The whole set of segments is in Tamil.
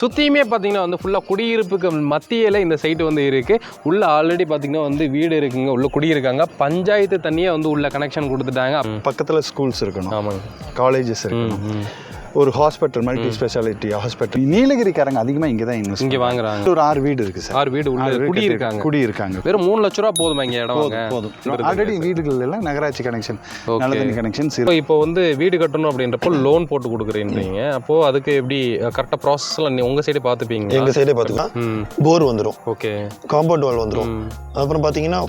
சுற்றியுமே பார்த்தீங்கன்னா வந்து ஃபுல்லாக குடியிருப்புக்கு மத்தியில் இந்த சைட்டு வந்து இருக்குது. உள்ளே ஆல்ரெடி பார்த்தீங்கன்னா வந்து வீடு இருக்குங்க, உள்ளே குடியிருக்காங்க. பஞ்சாயத்து தண்ணியே வந்து உள்ள கனெக்ஷன் கொடுத்துட்டாங்க. பக்கத்தில் ஸ்கூல்ஸ் இருக்கணும், ஆமாங்க, காலேஜஸ் இருக்கணும், ஒரு ஹாஸ்பிட்டல், மல்டி ஸ்பெஷாலிட்டி ஹாஸ்பிட்டல். நீலகிரிக்காரங்க அதிகமாக இங்கே தான் இன்வெஸ்ட் இங்கே வாங்குறாங்க. ஒரு 6 வீடு இருக்குது சார். 6 வீடு உள்ள குடியிருக்காங்க. வெறும் 3 லட்ச ரூபா போதுமா இங்கே இடம்? போதும். ஆல்ரெடி வீடுகள் எல்லாம் நகராட்சி கனெக்ஷன், நல்ல தண்ணி கனெக்ஷன்ஸ். இப்போ வந்து வீடு கட்டணும் அப்படின்றப்போ லோன் போட்டு கொடுக்குறீங்க. அப்போது அதுக்கு எப்படி கரெக்டாக ப்ராசஸ்லாம் உங்கள் சைடே பார்த்துப்பீங்க? எங்கள் சைடே பார்த்துக்கலாம். போர் வந்துடும், ஓகே, காம்பவுண்ட் வால் வந்துடும். அப்புறம் பார்த்தீங்கன்னா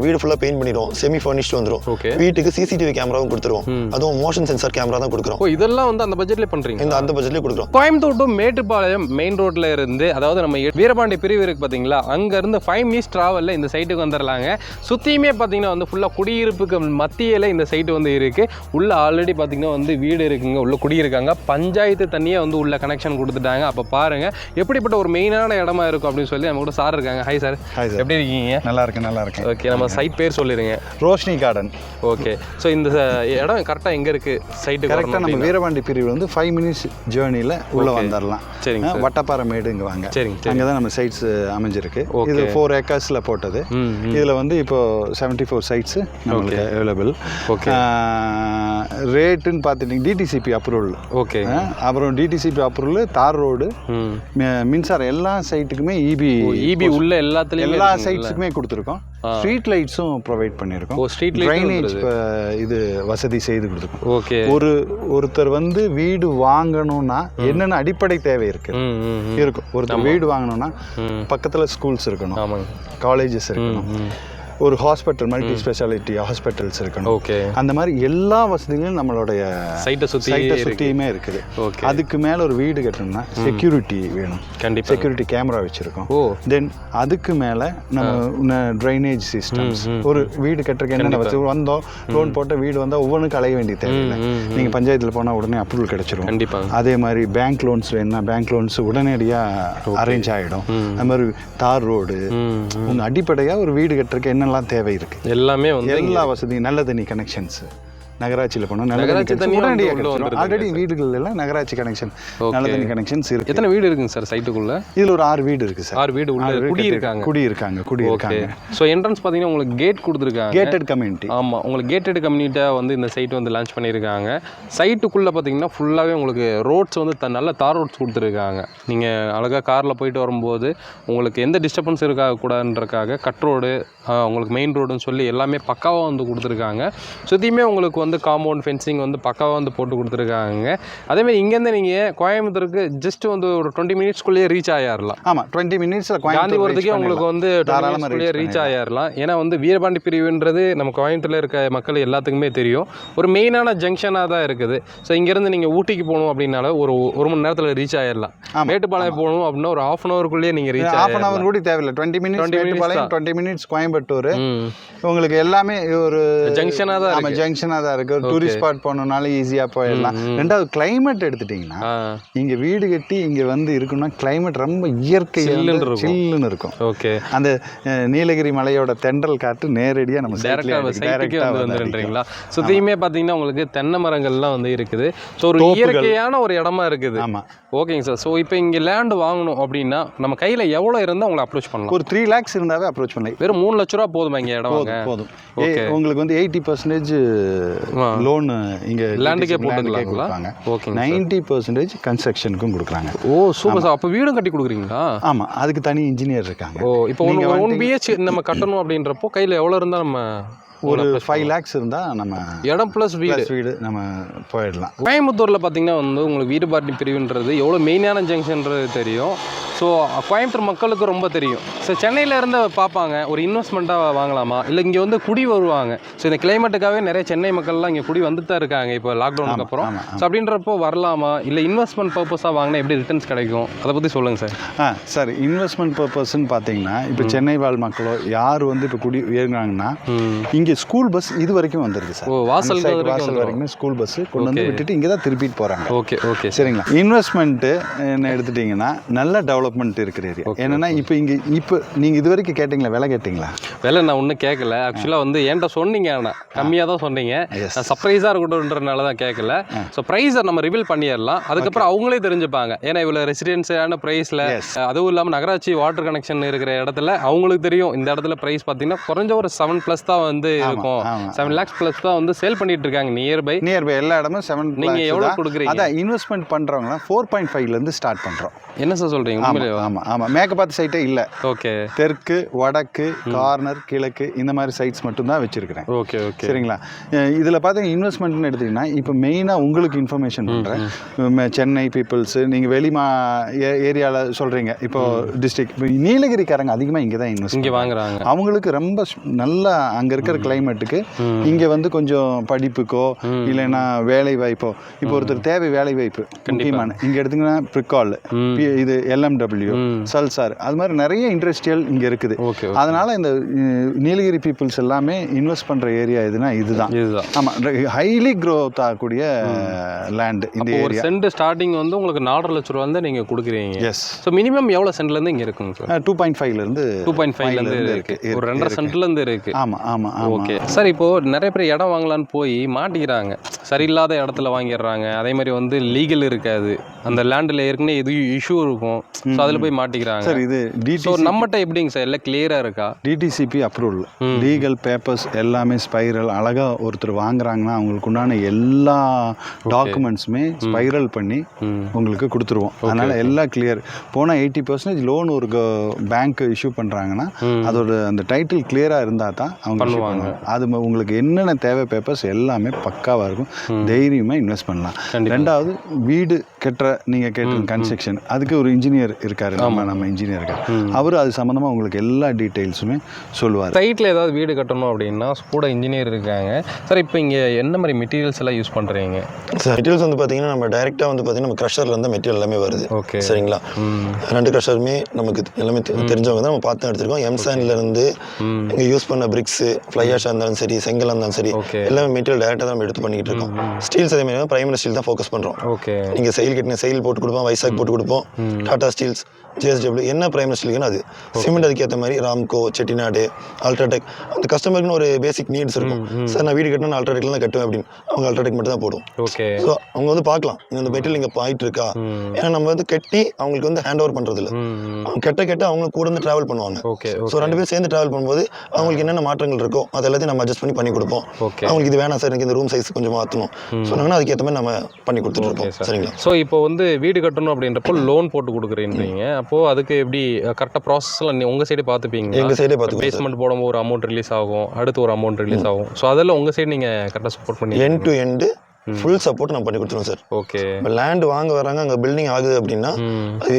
வீடு ஃபுல்லாக பெயிண்ட் பண்ணிடுவோம், செமி ஃபர்னிஷ்டு வந்துடும். ஓகே, வீட்டுக்கு சிசிடிவி கேமராவும் கொடுத்துருவோம், அதுவும் மோஷன் சென்சார் கேமரா தான் கொடுக்குறோம். இதெல்லாம் வந்து அந்த பட்ஜெட்லேயே பண்ணுறீங்க? அந்த பட்ஜெட்லேயே கொடுக்குறோம். கோயம்புத்தூர் டு மேட்டுப்பாளையம் மெயின் ரோட்ல இருந்து, அதாவது நம்ம வீரபாண்டி பிரிவு இருக்கு பார்த்தீங்களா, அங்கேருந்து 5 மினிட்ஸ் ட்ராவலில் இந்த சைட்டுக்கு வந்துடலாங்க. சுற்றியுமே பார்த்தீங்கன்னா வந்து ஃபுல்லாக குடியிருப்புக்கு மத்தியில் இந்த சைட்டு வந்து இருக்குது. உள்ளே ஆல்ரெடி பார்த்தீங்கன்னா வந்து வீடு இருக்குங்க, உள்ளே குடியிருக்காங்க. பஞ்சாயத்து தண்ணியே வந்து உள்ள கனெக்ஷன் கொடுத்துட்டாங்க. அப்போ பாருங்கள் எப்படிப்பட்ட ஒரு மெயினான இடமா இருக்கும் அப்படின்னு சொல்லி நம்ம கூட சார் இருக்காங்க. Hi sir. ஹாய் சார், எப்படி இருக்கீங்க? நல்லா இருக்கேன். ஓகே, நம்ம சைட் பேர் சொல்லிடுங்க. ரோஷினி கார்டன். ஓகே, ஸோ இந்த இடம் கரெக்டாக எங்கே இருக்குது? சைட்டு கரெக்டாக நம்ம வீரபாண்டி பிரிவு வந்து 5 மினிட்ஸ் ஜேர்னியில் உள்ளே வந்துடலாம். சரிங்க, வட்டப்பாறை மேடுங்க வாங்க. சரிங்க, அங்கே தான் நம்ம சைட்ஸ் அமைஞ்சிருக்கு. இது 4 ஏக்கர்ஸில் போட்டது. இதில் வந்து இப்போ 74 சைட்ஸ் நம்மளுக்கு அவைலபிள். ஓகே, ரேட்டுன்னு பார்த்துட்டிங்க டிடிசிபி அப்ரூவல். ஓகே, அப்புறம் டிடிசிபி அப்ரூவல், தார் ரோடு, மின்சாரம் எல்லா சைட்டுக்குமே இபி உள்ள எல்லா சைட்ஸுக்குமே கொடுத்துருக்கோம். ஸ்ட்ரீட் லைட்ஸும் ப்ரொவைட் பண்ணியிருக்கோம். ட்ரைனேஜ் இது வசதி செய்து கொடுத்துருக்கோம். ஓகே, ஒருத்தர் வந்து வீடு வாங்கணும்னா என்னென்ன அடிப்படை தேவை இருக்கும். ஒருத்தர் வீடு வாங்கணும்னா பக்கத்தில் ஸ்கூல்ஸ் இருக்கணும், காலேஜஸ் இருக்கணும், ஒரு ஹாஸ்பிட்டல், மல்டி ஸ்பெஷாலிட்டி ஹாஸ்பிட்டல்ஸ் இருக்கணும். ஓகே, அந்த மாதிரி எல்லா வசதிகளும் நம்மளுடைய சைட்டை சுற்றியுமே இருக்குது. அதுக்கு மேலே ஒரு வீடு கட்டணும்னா செக்யூரிட்டி வேணும். கண்டிப்பாக செக்யூரிட்டி கேமரா வச்சுருக்கோம். தென் அதுக்கு மேலே நம்ம ட்ரைனேஜ் சிஸ்டம்ஸ். ஒரு வீடு கட்டுறதுக்கு என்னென்ன வச்சு வந்தோம், லோன் போட்ட வீடு வந்தால் ஒவ்வொன்றுக்கு அலைய வேண்டிய தேவையில்லை. நீங்கள் பஞ்சாயத்தில் போனால் உடனே அப்ரூவல் கிடைச்சிரும். கண்டிப்பாக. அதே மாதிரி பேங்க் லோன்ஸ் வேணும்னா பேங்க் லோன்ஸ் உடனடியாக அரேஞ்ச் ஆகிடும். அது மாதிரி தார் ரோடு, உங்கள் அடிப்படையாக ஒரு வீடு கட்டுறதுக்கு என்ன தேவை இருக்கு, எல்லாமே வந்து எல்லா வசதியும், நல்ல தண்ணி கனெக்ஷன்ஸ் நகராட்சியில் போனோம். நகராட்சி தண்ணி ஆல்ரெடி வீடுகள் எல்லாம் நகராட்சி கனெக்ஷன், நல்ல தண்ணி கனெக்ஷன்ஸ் இருக்கு. எத்தனை வீடு இருக்குங்க சார் சைட்டுக்குள்ள? இதில் ஒரு 6 வீடு இருக்கு சார். 6 வீடு உள்ள குடியிருக்காங்க. ஸோ என்ட்ரன்ஸ் பார்த்தீங்கன்னா உங்களுக்கு கேட் கொடுத்துருக்காங்க, கேட்டட் கம்யூனிட்டி. ஆமாம், உங்களுக்கு கேட்டட் கம்யூனிட்டியாக வந்து இந்த சைட் வந்து லான்ச் பண்ணியிருக்காங்க. சைட்டுக்குள்ளே பார்த்தீங்கன்னா ஃபுல்லாகவே உங்களுக்கு ரோட்ஸ் வந்து நல்ல தார் ரோட்ஸ் கொடுத்துருக்காங்க. நீங்கள் அழகாக காரில் போயிட்டு வரும்போது உங்களுக்கு எந்த டிஸ்டர்பன்ஸ் இருக்கக்கூடாதுன்றக்காக கட் ரோடு, உங்களுக்கு மெயின் ரோடுன்னு சொல்லி எல்லாமே பக்காவாக வந்து கொடுத்துருக்காங்க. சுற்றியுமே உங்களுக்கு வந்து காம்பவுண்ட் ஃபென்சிங் வந்து பக்காவாக வந்து போட்டு கொடுத்துருக்காங்க. அதேமாதிரி இங்கேருந்து நீங்கள் கோயம்புத்தூருக்கு ஜஸ்ட் வந்து ஒரு 20 மினிட்ஸ்க்குள்ளேயே ரீச் ஆகிடலாம். ஆமாம், 20 மினிட்ஸில் காந்திபுரத்துக்கே உங்களுக்கு வந்து தாராளமாக ரீச் ஆகிடலாம். ஏன்னா வந்து வீரபாண்டி பிரிவுன்றது நம்ம கோயம்புத்தூரில் இருக்க மக்கள் எல்லாத்துக்குமே தெரியும், ஒரு மெயினான ஜங்ஷனாக தான் இருக்குது. ஸோ இங்கேருந்து நீங்கள் ஊட்டிக்கு போகணும் அப்படின்னால ஒரு மணி நேரத்தில் ரீச் ஆகிடலாம். மேட்டுப்பாளையம் போகணும் அப்படின்னா ஒரு 1/2 ஹவருக்குள்ளேயே நீங்கள் ரீச் ஆகலாம். 1/2 ஹவர் கூட தேவையில்லை. 20 மினிட்ஸ் 20 மினிட்ஸ் கோயம்புத்தூர். உங்களுக்கு எல்லாமே ஒரு ஜங்ஷனாக தான் இருக்கு. டூரிஸ்ட் ஸ்பாட் போனோம்னாலும் ஈஸியாக போயிடலாம். ரெண்டாவது கிளைமேட் எடுத்துட்டிங்கன்னா, இங்கே வீடு கட்டி இங்கே வந்து இருக்குன்னா கிளைமேட் ரொம்ப இயற்கை சில்லுன்னு இருக்கும். ஓகே, அந்த நீலகிரி மலையோட தென்றல் காற்று நேரடியாக நம்ம டைரெக்டாக வந்துடுறீங்களா. சுற்றியுமே பார்த்தீங்கன்னா உங்களுக்கு தென்னை மரங்கள்லாம் வந்து இருக்குது. ஸோ ஒரு இயற்கையான ஒரு இடமா இருக்குது. ஆமாம், ஓகேங்க சார். ஸோ இப்போ இங்கே லேண்டு வாங்கணும் அப்படின்னா நம்ம கையில் எவ்வளோ இருந்தால் உங்களை அப்ரோச் பண்ணலாம்? ஒரு 3 lakhs இருந்தாவே அப்ரோச் பண்ணலாம். வெறும் 3 லட்ச ரூபா போதுமா இங்கே இடம்? போதும். உங்களுக்கு வந்து 80% லோன் இங்கே லேண்டுக்கே போட்டுக்கலாங்களா? ஓகே, 90% கன்ஸ்ட்ரக்ஷனுக்கும் கொடுக்குறாங்க. ஓ சூப்பர் சார். அப்போ வீடும் கட்டி கொடுக்குறீங்களா? ஆமாம், அதுக்கு தனி இன்ஜினியர் இருக்காங்க. ஓ, இப்போ 1 BH நம்ம கட்டணும் அப்படின்றப்போ கையில் எவ்வளோ இருந்தால் நம்ம ஒரு 5 lakhs இருந்தால் நம்ம இடம் ப்ளஸ் வீடு நம்ம போயிடலாம். கோயம்புத்தூரில் பார்த்தீங்கன்னா வந்து உங்களுக்கு வீரபாண்டி பிரிவுன்றது எவ்வளோ மெயினான ஜங்ஷன்றது தெரியும். ஸோ கோயம்புத்தூர் மக்களுக்கு ரொம்ப தெரியும். ஸோ சென்னையில் இருந்து பார்ப்பாங்க, ஒரு இன்வெஸ்ட்மெண்ட்டாக வாங்கலாமா, இல்லை இங்கே வந்து குடி வருவாங்க. ஸோ இந்த கிளைமேட்டுக்காகவே நிறைய சென்னை மக்கள்லாம் இங்கே குடி வந்துட்டு தான் இருக்காங்க இப்போ லாக்டவுனுக்கு அப்புறம். ஸோ அப்படின்றப்போ வரலாமா, இல்லை இன்வெஸ்ட்மெண்ட் பர்பஸாக வாங்கினா எப்படி ரிட்டர்ன்ஸ் கிடைக்கும், அதை பற்றி சொல்லுங்கள் சார். சார், இன்வெஸ்ட்மெண்ட் பர்பஸ்ன்னு பார்த்தீங்கன்னா இப்போ சென்னை வாழ் மக்களோ யார் வந்து இப்போ குடி ஏறுறாங்கன்னா இங்கே ஸ்கூல் பஸ் இது வரைக்கும் வந்துருது சார். வாசல் வரைக்கும் ஸ்கூல் பஸ் கொண்டு வந்து விட்டுட்டு இங்கே தான் திருப்பிட்டு போகிறாங்க. ஓகே, சரிங்களா. இன்வெஸ்ட்மெண்ட்டு என்ன எடுத்துட்டிங்கன்னா நல்ல டெவலப் டெவலப்மெண்ட் இருக்கிற ஏரியா. என்னன்னா இப்போ நீங்கள் இது வரைக்கும் கேட்டிங்களா, விலை கேட்டிங்களா? விலை நான் ஒன்றும் கேட்கல. ஆக்சுவலாக வந்து என்கிட்ட சொன்னீங்க, ஆனால் கம்மியாக தான் சொன்னீங்க. நான் சர்ப்ரைஸாக இருக்கட்டும்ன்றனால தான் கேட்கல. ஸோ ப்ரைஸை நம்ம ரிவீல் பண்ணிடலாம், அதுக்கப்புறம் அவங்களே தெரிஞ்சுப்பாங்க. ஏன்னா இவ்வளோ ரெசிடென்சியான ப்ரைஸில், அதுவும் இல்லாமல் நகராட்சி வாட்டர் கனெக்ஷன் இருக்கிற இடத்துல அவங்களுக்கு தெரியும் இந்த இடத்துல ப்ரைஸ் பார்த்தீங்கன்னா குறைஞ்ச ஒரு 7+ தான் வந்து இருக்கும். 7 lakhs+ தான் வந்து சேல் பண்ணிட்டு இருக்காங்க நியர்பை எல்லா இடமும் 7. நீங்கள் எவ்வளோ கொடுக்குறீங்க? அதான் இன்வெஸ்ட்மெண்ட் பண்ணுறவங்க 4.5லேருந்து ஸ்டார்ட் பண்ணுறோம். என்ன சார் சொல்கிறீங்க? ஆமாம் மேற்கப்பாத்து சைட்டே இல்லை. ஓகே. தெற்கு, வடக்கு, கார்னர், கிழக்கு இந்த மாதிரி சைட்ஸ் மட்டும்தான் வச்சுருக்கிறேன். ஓகே ஓகே சரிங்களா? இதில் பார்த்தீங்கன்னா இன்வெஸ்ட்மெண்ட்னு எடுத்திங்கன்னா இப்போ மெயினாக உங்களுக்கு இன்ஃபர்மேஷன் பண்ணுறேன். சென்னை பீப்புள்ஸு, நீங்கள் ஏரியாவில் சொல்கிறீங்க, இப்போது டிஸ்ட்ரிக்ட் இப்போ நீலகிரிக்காரங்க அதிகமாக இங்கே தான் இங்கே வாங்குறாங்க. அவங்களுக்கு ரொம்ப நல்லா அங்கே இருக்கிற கிளைமேட்டுக்கு இங்கே வந்து கொஞ்சம் படிப்புக்கோ இல்லைன்னா வேலை வாய்ப்போ, இப்போ ஒருத்தர் தேவை வேலை வாய்ப்பு முக்கியமான இங்கே எடுத்திங்கன்னா ப்ரிகால், இது LMW, சல்சார், அது மாதிரி நிறைய இண்டஸ்ட்ரியல் இங்கே இருக்குது. அதனால் இந்த நீலகிரி பீப்புள்ஸ் எல்லாமே இன்வெஸ்ட் பண்ணுற ஏரியா இதுதான். ஆமாம், ஹைலி க்ரோத் ஆகக்கூடிய லேண்டு இந்த ஏரியா. சென்ட் ஸ்டார்டிங் வந்து உங்களுக்கு 4.5 லட்ச ரூபா வந்து நீங்கள் கொடுக்குறீங்க. எஸ். ஸோ மினிமம் எவ்வளோ சென்ட்லேருந்து இங்கே இருக்குங்க சார்? 2.5லேருந்து 2.5லேருந்து இருக்குது. ஒரு 2.5 சென்ட்லேருந்து இருக்குது. ஆமாம். Okay sir. இப்போது நிறைய பேர் இடம் வாங்கலான்னு போய் மாட்டிக்கிறாங்க, சரியில்லாத இடத்துல வாங்கிடுறாங்க. அதே மாதிரி வந்து லீகல் இருக்காது, அந்த லேண்டில் ஏற்கனவே எது இஷ்யூ இருக்கும். ஸோ அதில் போய் மாட்டிக்கிறாங்க. சார் இது ஸோ நம்மகிட்ட எப்படிங்க சார் எல்லாம் கிளியராக இருக்கா? DTCP அப்ரூவல், லீகல் பேப்பர்ஸ் எல்லாமே ஸ்பைரல் அழகாக ஒருத்தர் வாங்குறாங்கன்னா அவங்களுக்கு உண்டான எல்லா டாக்குமெண்ட்ஸுமே ஸ்பைரல் பண்ணி உங்களுக்கு கொடுத்துருவோம். அதனால் எல்லாம் கிளியர். போனால் 80% லோன் ஒரு பேங்க் இஷ்யூ பண்ணுறாங்கன்னா அதோட அந்த டைட்டில் கிளியராக இருந்தால் தான் அவங்க பண்ணுவாங்க. அது உங்களுக்கு என்னென்ன தேவை பேப்பர்ஸ் எல்லாமே பக்காவாக இருக்கும். தைரியமாக இன்வெஸ்ட் பண்ணலாம். ரெண்டாவது, வீடு கட்டுற நீங்கள் கேட்ட கன்ஸ்ட்ரக்ஷன், அதுக்கு ஒரு இன்ஜினியர் இருக்காரு, நம்ம இன்ஜினியர் இருக்காரு. அவர் அது சம்மந்தமாக உங்களுக்கு எல்லா டீட்டெயில்ஸுமே சொல்லுவார். சைட்டில் ஏதாவது வீடு கட்டணும் அப்படின்னா கூட இன்ஜினியர் இருக்காங்க. சார் இப்போ இங்கே என்ன மாதிரி மெட்டீரியல்ஸ் எல்லாம் யூஸ் பண்ணுறீங்க? சார் மெட்டீரியல்ஸ் வந்து பார்த்தீங்கன்னா நம்ம டைரெக்டாக வந்து பார்த்தீங்கன்னா நம்ம க்ரஷர்லேருந்து மெட்டீரியல் எல்லாமே வருது. ஓகே, சரிங்களா? 2 க்ரஷருமே நமக்கு எல்லாமே தெரிஞ்சவங்க தான், நம்ம பார்த்து தான் எடுத்துருக்கோம். எம்சான்லேருந்து இங்கே யூஸ் பண்ண பிரிக்ஸு, ஃப்ளையாஷாக இருந்தாலும் சரி, செங்கலாக இருந்தாலும் சரி, எல்லாமே மெட்டீரியல் டேரெக்டாக தான் நம்ம எடுத்து பண்ணிக்கிட்டு இருக்கோம். ஸ்டீல்ஸ் அதே மாதிரி பிரைமரி ஸ்டீல் தான் ஃபோக்கஸ் பண்ணுறோம். ஓகே. நீங்கள் செயல் கட்டின செயல் போட்டு கொடுப்போம், வைசாக் போட்டு கொடுப்போம், டாடா ஸ்டீல்ஸ், JSW, என்ன பிரைமரி ஸ்டீலுக்குன்னு அது சிமெண்ட் அதுக்கேற்ற மாதிரி ராம்கோ, செட்டிநாடு, அல்ட்ராடெக், அந்த கஸ்டமருக்குன்னு ஒரு பேசிக் நீட்ஸ் இருக்கும். சார் நான் வீடு கட்டினா அல்ட்ராடெக்ல தான் கட்டுவேன் அப்படின்னு, அவங்க அல்ட்ராடெக் மட்டும் தான் போடும். ஓகே. ஸோ அவங்க வந்து பார்க்கலாம் இந்த மெட்டீரியல் இங்கே ஆகிட்டு இருக்கா. ஏன்னா நம்ம வந்து கட்டி அவங்களுக்கு வந்து ஹேண்ட் ஓவர் பண்ணுறது இல்லை, அவங்க கெட்ட அவங்க கூட வந்து ட்ராவல் பண்ணுவாங்க. ஓகே. ஸோ 2 பேரும் சேர்ந்து ட்ராவல் பண்ணும்போது அவங்களுக்கு என்னென்ன மாற்றங்கள் இருக்கோ அது எல்லாத்தையும் நம்ம அட்ஜஸ்ட் பண்ணி கொடுப்போம். அவங்களுக்கு இது வேணாம் சார், எனக்கு இந்த ரூம் சைஸ் கொஞ்சம் மாற்றணும் சொன்னாங்கன்னா அதுக்கேற்ற மாதிரி நம்ம பண்ணி கொடுத்துருக்கோம். சரிங்களா? ஸோ இப்போ வந்து வீடு கட்டணும் அப்படின்றப்போ லோன் போட்டு கொடுக்குறீங்க. அப்போது அதுக்கு எப்படி கரெக்டாக ப்ராசஸ்லாம் உங்கள் சைடே பார்த்துப்பீங்க? எங்கள் சைடே பார்த்து பேஸ்மெண்ட் போடும்போது ஒரு அமௌண்ட் ரிலீஸ் ஆகும், அடுத்து ஒரு அமௌண்ட் ரிலீஸ் ஆகும். ஸோ அதெல்லாம் உங்கள் சைடு நீங்கள் கரெக்டாக சப்போர்ட் பண்ணி end to end full support நம்ம பண்ணி கொடுத்துருவோம் சார். ஓகே. இப்போ லேண்ட் வாங்க வராங்க, அங்கே பில்டிங் ஆகுது அப்படின்னா அது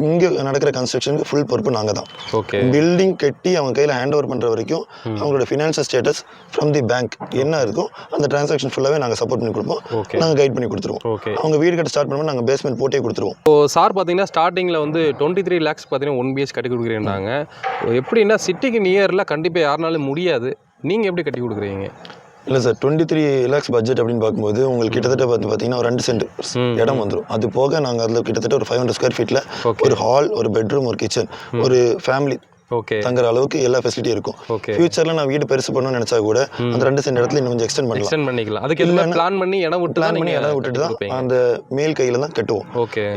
இங்கே நடக்கிற கன்ஸ்ட்ரக்ஷனுக்கு ஃபுல் பொறுப்பு நாங்கள் தான். ஓகே. பில்டிங் கட்டி அவங்க கையில் ஹேண்ட் ஓவர் பண்ணுற வரைக்கும் அவங்களோட financial status from the bank என்ன இருக்கும் அந்த டிரான்சாக்ஷன் ஃபுல்லாகவே நாங்கள் சப்போர்ட் பண்ணி கொடுப்போம். நாங்கள் கைட் பண்ணி கொடுத்துருவோம். ஓகே. அவங்க வீடு கட்ட ஸ்டார்ட் பண்ணும்போது நாங்கள் பேஸ்மெண்ட் போட்டே கொடுத்துருவோம். இப்போ சார் பார்த்தீங்கன்னா ஸ்டார்டிங்கில் வந்து 23 lakhs பார்த்தீங்கன்னா 1 BH கட்டி கொடுக்குறீங்கன்னாங்க. எப்படின்னா சிட்டிக்கு நியரில் கண்டிப்பாக யாருனாலும் முடியாது, நீங்கள் எப்படி கட்டி கொடுக்குறீங்க? இல்லை சார், 23 lakhs பட்ஜெட் அப்படின்னு பார்க்கும்போது உங்களுக்கு கிட்டத்தட்ட பார்த்தீங்கன்னா ஒரு 2 சென்ட் இடம் வந்துடும். அது போக நாங்கள் அதில் கிட்டத்தட்ட ஒரு 500 ஸ்கொயர் ஃபீட்டில் ஒரு ஹால், ஒரு பெட்ரூம், ஒரு கிச்சன், ஒரு ஃபேமிலி தங்குற அளவுக்கு எல்லா ஃபெசிலிட்டியும் இருக்கும். ஃபியூச்சரில் நான் வீடு பெருசு பண்ணணும்னு நினச்சா கூட அந்த 2 சென்ட் இடத்துல இன்னும் கொஞ்சம் எக்ஸ்டெண்ட் பண்ணிக்கலாம். அதுக்கு பிளான் பண்ணி இடம் விட்டுட்டு தான் அந்த மேல் கையில் தான் கட்டுவோம்.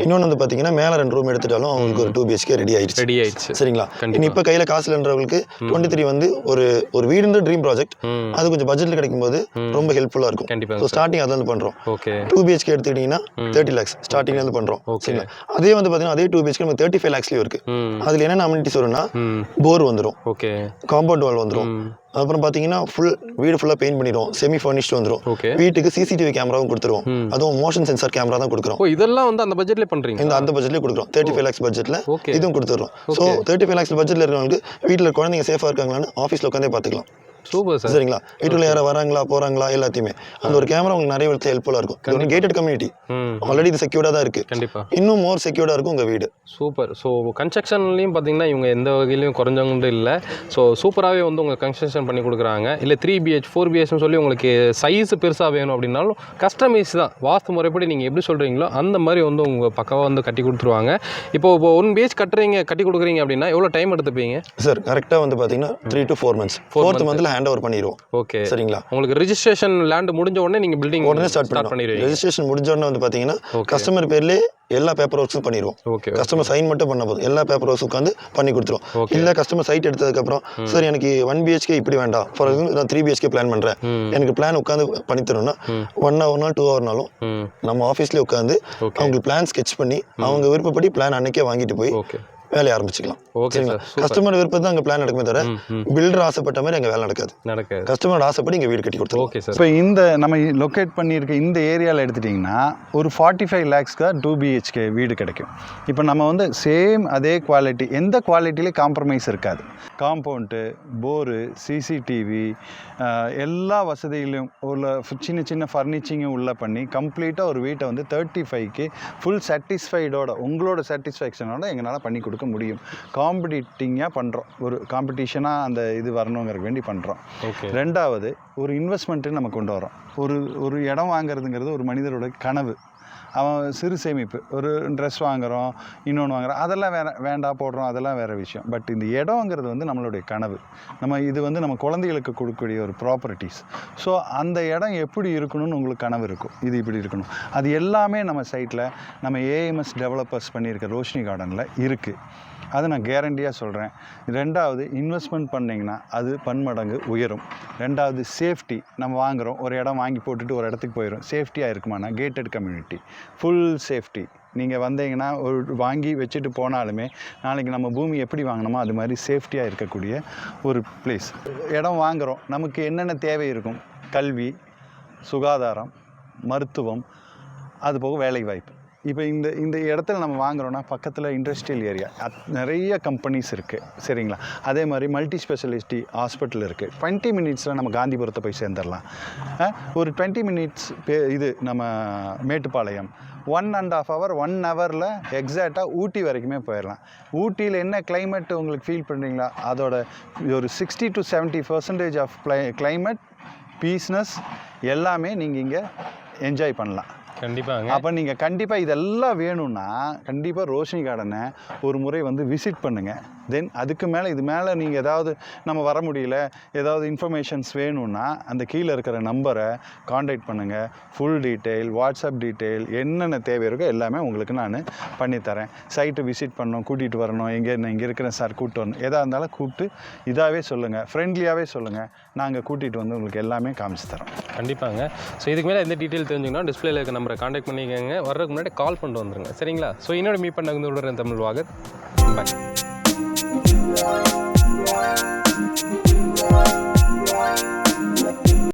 இன்னொன்று வந்து பார்த்தீங்கன்னா மேலே 2 ரூம் எடுத்துட்டாலும் அவங்களுக்கு ஒரு 2 BHK ரெடி ஆயிடுச்சு. சரிங்களா? இப்போ கையில் காசு இல்லைன்றவங்களுக்கு 23 வந்து ஒரு வீடுன்ற ட்ரீம் ப்ராஜெக்ட், அது கொஞ்சம் பட்ஜெட்டில் கிடைக்கும் போது ரொம்ப ஹெல்ப்ஃபுல்லாக இருக்கும். ஸோ ஸ்டார்டிங் அதை வந்து பண்ணுறோம். 2 BHK எடுத்துக்கிட்டிங்கன்னா 30 lakhs ஸ்டார்டிங்ல இருந்து பண்ணுறோம். சரிங்களா? அதே வந்து பார்த்தீங்கன்னா அதே 2 BHK நமக்கு 35 lakhsலயும் இருக்கு. அதில் என்னென்ன அமெனிட்டிஸ் வரும்னா போர் வந்துடும், காம்பவுண்ட் வால் வந்துடும், அப்புறம் பார்த்தீங்கன்னா வீடு ஃபுல்லாக பெயிண்ட் பண்ணிடுவோம், செமி ஃபர்னிஷ்டு வந்துடும், வீட்டுக்கு CCTV கேமராவும் கொடுத்துருவோம், அதுவும் மோஷன் சென்சார் கேமரா தான் கொடுக்குறோம். இதெல்லாம் வந்து அந்த பட்ஜெட்லேயே பண்ணுறீங்க? அந்த பட்ஜெட்லேயே கொடுக்குறோம். 35 lakhs பட்ஜெட்டில் இதுவும் கொடுத்துட்றோம். ஸோ 35 lakhs பட்ஜெட்டில் இருக்கிறவங்களுக்கு வீட்டில் குழந்தைங்க சேஃபாக இருக்காங்களான்னு ஆஃபீஸில் உட்காந்தே பார்த்துக்கலாம். Super sir. சரிங்களா, வீட்டுக்குள்ள யாராவது வராங்களா போகிறாங்களா எல்லாத்தையுமே அந்த ஒரு கேமரா உங்களுக்கு நிறைய விதத்தில் ஹெல்ப்ஃபுல்லாக இருக்கும். இது வந்து கேட்டட் கம்யூனிட்டி, ஆல்ரெடி இது செக்யூர்டாக தான் இருக்குது. கண்டிப்பாக இன்னும் மோர் செக்யூர்டாக இருக்கும் உங்கள் வீடு. சூப்பர். ஸோ கன்ஸ்ட்ரக்ஷன்லையும் பார்த்தீங்கன்னா இவங்க எந்த வகையிலையும் குறைஞ்சவங்க இல்லை. ஸோ சூப்பராகவே வந்து உங்களுக்கு கன்ஸ்ட்ரக்ஷன் பண்ணி கொடுக்குறாங்க. இல்லை 3BH 4BHன்னு சொல்லி உங்களுக்கு சைஸ் பெருசாக வேணும் அப்படின்னாலும் கஸ்டமைஸ் தான், வாஸ்து முறைப்படி நீங்கள் எப்படி சொல்கிறீங்களோ அந்த மாதிரி வந்து உங்கள் பக்கவாக வந்து கட்டி கொடுத்துருவாங்க. இப்போ 1 BH கட்டி கொடுக்குறீங்க அப்படின்னா எவ்வளோ டைம் எடுத்துப்பீங்க சார்? கரெக்டாக வந்து பார்த்தீங்கன்னா 3 to 4 months. 4th மந்த்தில் ஹேண்ட் ஓவர் பண்ணிடுவோம். ஓகே, சரிங்களா. உங்களுக்கு ரிஜிஸ்ட்ரேஷன் லேண்ட் முடிஞ்ச உடனே நீங்கள் பில்டிங் உடனே ஸ்டார்ட் பண்ணிடுவீங்க. ரெஜிஸ்ட்ரேஷன் முடிஞ்ச உடனே வந்து பார்த்தீங்கன்னா கஸ்டமர் பேர்லேயே எல்லா பேப்பர் ஒர்க்ஸும் பண்ணிடுவோம். ஓகே, கஸ்டமர் சைன் மட்டும் பண்ண போதும், எல்லா பேப்பர் ஒர்க்ஸ் உட்காந்து பண்ணி கொடுத்துரும். இல்லை கஸ்டமர் சைட் எடுத்ததுக்கப்புறம் சார் எனக்கு 1 BHK இப்படி வேண்டாம், ஃபார் எக்ஸாம்பிள் நான் 3 BHK பிளான் பண்ணுறேன், எனக்கு பிளான் உட்காந்து பண்ணி தரணும்னா 1 hour 2 hourனாலும் நம்ம ஆஃபீஸ்லேயே உட்காந்து அவங்களுக்கு பிளான் ஸ்கெட்ச் பண்ணி அவங்க விருப்பப்படி பிளான் அன்னைக்கே வாங்கிட்டு போய் வேலையை ஆரம்பிச்சுக்கலாம். Okay sir. கஸ்டமர் விருப்பம் தான் அங்கே பிளான் நடக்குமே தவிர பில்டர் ஆசைப்பட்ட மாதிரி அங்கே வேலை நடக்காது. கஸ்டமர் ஆசைப்படி இங்கே வீடு கட்டி கொடுத்தோம். Okay sir. இப்போ இந்த நம்ம லொக்கேட் பண்ணியிருக்க இந்த ஏரியாவில் எடுத்துட்டிங்கன்னா ஒரு 45 lakhs 2 BHK வீடு கிடைக்கும். இப்போ நம்ம வந்து சேம் அதே குவாலிட்டி, எந்த குவாலிட்டியிலே காம்ப்ரமைஸ் இருக்காது. காம்பவுண்டு, போரு, சிசிடிவி எல்லா வசதியிலும் உள்ள சின்ன சின்ன ஃபர்னிச்சிங்கும் உள்ள பண்ணி கம்ப்ளீட்டாக ஒரு வீட்டை வந்து 35க்கு ஃபுல் சாட்டிஸ்ஃபைடோட உங்களோட சாட்டிஸ்ஃபேக்ஷனோட எங்களால் பண்ணி கொடுக்க முடியும். காம்படிட்டிங்காக பண்ணுறோம், ஒரு காம்படிஷனாக அந்த இது வரணுங்கிறதுக்கு வேண்டி பண்ணுறோம். ரெண்டாவது ஒரு இன்வெஸ்ட்மெண்ட்டு நம்ம கொண்டு வரோம். ஒரு இடம் வாங்குறதுங்கிறது ஒரு மனிதரோட கனவு. அவன் சிறு சேமிப்பு, ஒரு ட்ரெஸ் வாங்குகிறோம், இன்னொன்று வாங்குகிறோம், அதெல்லாம் வேண்டாம் போடுறோம், அதெல்லாம் வேறு விஷயம். பட் இந்த இடங்கிறது வந்து நம்மளுடைய கனவு. இது வந்து நம்ம குழந்தைகளுக்கு கொடுக்கக்கூடிய ஒரு ப்ராப்பர்ட்டிஸ். ஸோ அந்த இடம் எப்படி இருக்கணும்னு உங்களுக்கு கனவு இருக்கும், இது இப்படி இருக்கணும். அது எல்லாமே நம்ம சைட்டில் நம்ம AMS டெவலப்பர்ஸ் பண்ணியிருக்க ரோஷினி கார்டனில் இருக்குது. அதை நான் கேரண்டியாக சொல்கிறேன். ரெண்டாவது, இன்வெஸ்ட்மெண்ட் பண்ணிங்கன்னா அது பன்மடங்கு உயரும். ரெண்டாவது, சேஃப்டி. நம்ம வாங்குகிறோம், ஒரு இடம் வாங்கி போட்டுட்டு ஒரு இடத்துக்கு போயிடும், சேஃப்டியாக இருக்குமானா கேட்டட் கம்யூனிட்டி, ஃபுல் சேஃப்டி. நீங்கள் வந்தீங்கன்னா ஒரு வாங்கி வச்சுட்டு போனாலுமே நாளைக்கு நம்ம பூமி எப்படி வாங்கினோமோ அது மாதிரி சேஃப்டியாக இருக்கக்கூடிய ஒரு பிளேஸ். இடம் வாங்குகிறோம், நமக்கு என்னென்ன தேவை இருக்கும், கல்வி, சுகாதாரம், மருத்துவம், அதுபோக வேலை வாய்ப்பு. இப்போ இந்த இடத்துல நம்ம வாங்குகிறோன்னா பக்கத்தில் இண்டஸ்ட்ரியல் ஏரியா நிறைய கம்பெனிஸ் இருக்குது, சரிங்களா. அதே மாதிரி மல்டி ஸ்பெஷலிஸ்டி ஹாஸ்பிட்டல் இருக்குது. 20 minutesல நம்ம காந்திபுரத்தை போய் சேர்ந்துடலாம். ஒரு 20 minutes இது நம்ம மேட்டுப்பாளையம் 1.5 hour 1 hourல எக்ஸாக்டாக ஊட்டி வரைக்குமே போயிடலாம். ஊட்டியில் என்ன கிளைமேட் உங்களுக்கு ஃபீல் பண்ணுறீங்களா, அதோட ஒரு 60 to 70% ஆஃப் கிளைமேட், பீஸ்னஸ் எல்லாமே நீங்கள் இங்கே என்ஜாய் பண்ணலாம். கண்டிப்பாக. அப்போ நீங்கள் கண்டிப்பாக இதெல்லாம் வேணும்னா கண்டிப்பாக ரோஷினி கார்டனை ஒரு முறை வந்து விசிட் பண்ணுங்கள். தென் அதுக்கு மேலே இது மேலே நீங்கள் ஏதாவது நம்ம வர முடியல, ஏதாவது இன்ஃபர்மேஷன்ஸ் வேணும்னா அந்த கீழே இருக்கிற நம்பரை காண்டாக்ட் பண்ணுங்கள். ஃபுல் டீட்டெயில், வாட்ஸ்அப் டீட்டெயில், என்னென்ன தேவை இருக்கோ எல்லாமே உங்களுக்கு நான் பண்ணித்தரேன். சைட்டு விசிட் பண்ணணும், கூட்டிகிட்டு வரணும், இங்கே இருக்கிறேன் சார் கூப்பிட்டு வரணும், எதாக இருந்தாலும் கூப்பிட்டு இதாகவே சொல்லுங்கள், ஃப்ரெண்ட்லியாகவே சொல்லுங்கள், நாங்கள் கூட்டிகிட்டு வந்து உங்களுக்கு எல்லாமே காமிச்சு தரோம். கண்டிப்பாங்க. ஸோ இதுக்கு மேலே எந்த டீட்டெயில் தெரிஞ்சுக்கணும் டிஸ்பிளேல இருக்க நம்பரை காண்டாக்ட் பண்ணிக்கோங்க. வர்றதுக்கு முன்னாடி கால் பண்ணிட்டு வந்துருங்க, சரிங்களா. ஸோ இன்னொரு மீட் பண்ண விடுறேன் தமிழ் வாகர். பாய்.